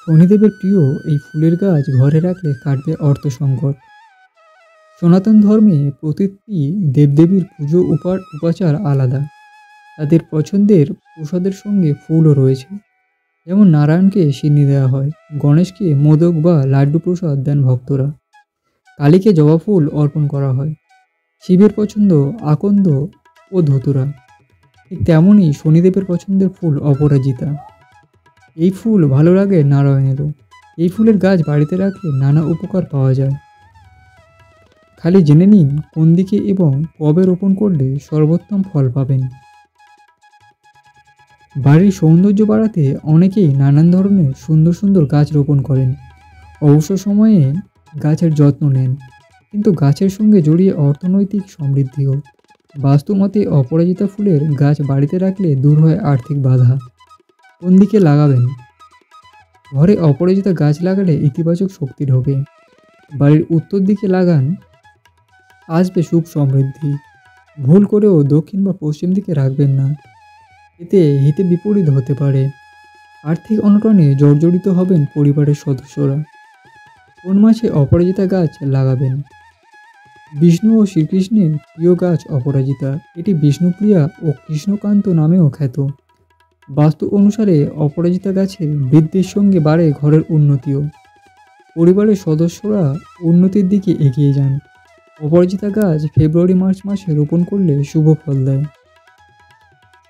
শনিদেবের প্রিয় এই ফুলের গাছ ঘরে রাখলে কাটবে অর্থ সংকট। সনাতন ধর্মে প্রতিটি দেবদেবীর পুজো উপাচার আলাদা। তাদের পছন্দের প্রসাদের সঙ্গে ফুলও রয়েছে। যেমন নারায়ণকে সিন্নি দেওয়া হয়, গণেশকে মোদক বা লাড্ডু প্রসাদ দেন ভক্তরা, কালীকে জবা ফুল অর্পণ করা হয়, শিবের পছন্দ আকন্দ ও ধতুরা। ঠিক তেমনই শনিদেবের পছন্দের ফুল অপরাজিতা। এই ফুল ভালো লাগে নারায়ণেরও। এই ফুলের গাছ বাড়িতে রাখলে নানা উপকার পাওয়া যায়। খালি জেনে নিন কোন দিকে এবং কবে রোপণ করলে সর্বোত্তম ফল পাবেন। বাড়ির সৌন্দর্য বাড়াতে অনেকেই নানান ধরনের সুন্দর সুন্দর গাছ রোপণ করেন। অবসর সময়ে গাছের যত্ন নেন, কিন্তু গাছের সঙ্গে জড়িয়ে অর্থনৈতিক সমৃদ্ধিও। বাস্তুমতে অপরাজিতা ফুলের গাছ বাড়িতে রাখলে দূর হয় আর্থিক বাধা। কোন দিকে লাগাবেন? ঘরে অপরাজিতা গাছ লাগালে ইতিবাচক শক্তি ঢোকে। বাড়ির উত্তর দিকে লাগান, আসবে সুখ সমৃদ্ধি। ভুল করেও দক্ষিণ বা পশ্চিম দিকে রাখবেন না, এতে হিতে বিপরীত হতে পারে। আর্থিক অনটনে জর্জরিত হবেন পরিবারের সদস্যরা। কোন মাসে অপরাজিতা গাছ লাগাবেন? বিষ্ণু ও শ্রীকৃষ্ণের প্রিয় গাছ অপরাজিতা। এটি বিষ্ণুপ্রিয়া ও কৃষ্ণকান্ত নামেও খ্যাত। বাস্তু অনুসারে অপরাজিতা গাছের বৃদ্ধির সঙ্গে বাড়ে ঘরের উন্নতিও। পরিবারের সদস্যরা উন্নতির দিকে এগিয়ে যান। অপরাজিতা গাছ ফেব্রুয়ারি মার্চ মাসে রোপণ করলে শুভ ফল দেয়।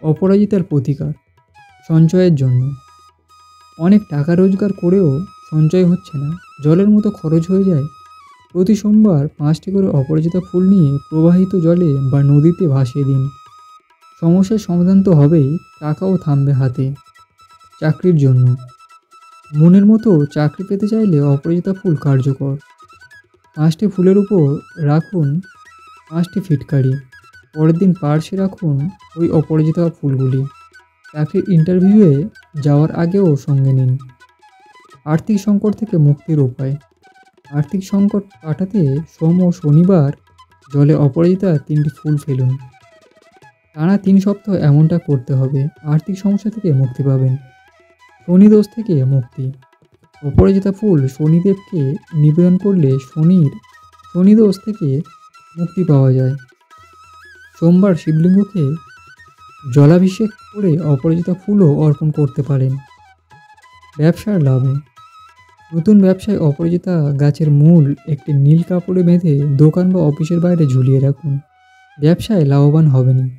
অপরাজিতার প্রতিকার। সঞ্চয়ের জন্য। অনেক টাকা রোজগার করেও সঞ্চয় হচ্ছে না, জলের মতো খরচ হয়ে যায়। প্রতি সোমবার 5টি করে অপরাজিতা ফুল নিয়ে প্রবাহিত জলে বা নদীতে ভাসিয়ে দিন। সমস্যার সমাধান তো হবেই, টাকাও থামবে হাতে। চাকরির জন্য। মনের মতো চাকরি পেতে চাইলে অপরাজিতা ফুল কার্যকর। 5টি ফুলের উপর রাখুন 5টি ফিটকারি। পরের দিন পার্শ্বে রাখুন ওই অপরাজিতা ফুলগুলি। চাকরির ইন্টারভিউয়ে যাওয়ার আগেও সঙ্গে নিন। আর্থিক সংকট থেকে মুক্তির উপায়। আর্থিক সংকট কাটাতে সোম ও শনিবার জলে অপরাজিতা 3টি ফুল ফেলুন। টানা 3 সপ্তাহ এমনটা করতে হবে। আর্থিক সমস্যা থেকে মুক্তি পাবেন। শনিদোষ থেকে মুক্তি। অপরাজিতা ফুল শনিদেবকে নিবেদন করলে শনিদোষ থেকে মুক্তি পাওয়া যায়। সোমবার শিবলিঙ্গকে জলাভিষেক করে অপরাজিতা ফুলও অর্পণ করতে পারেন। ব্যবসার লাভে। নতুন ব্যবসায় অপরাজিতা গাছের মূল একটি নীল কাপড়ে বেঁধে দোকান বা অফিসের বাইরে ঝুলিয়ে রাখুন। ব্যবসায় লাভবান হবেনই।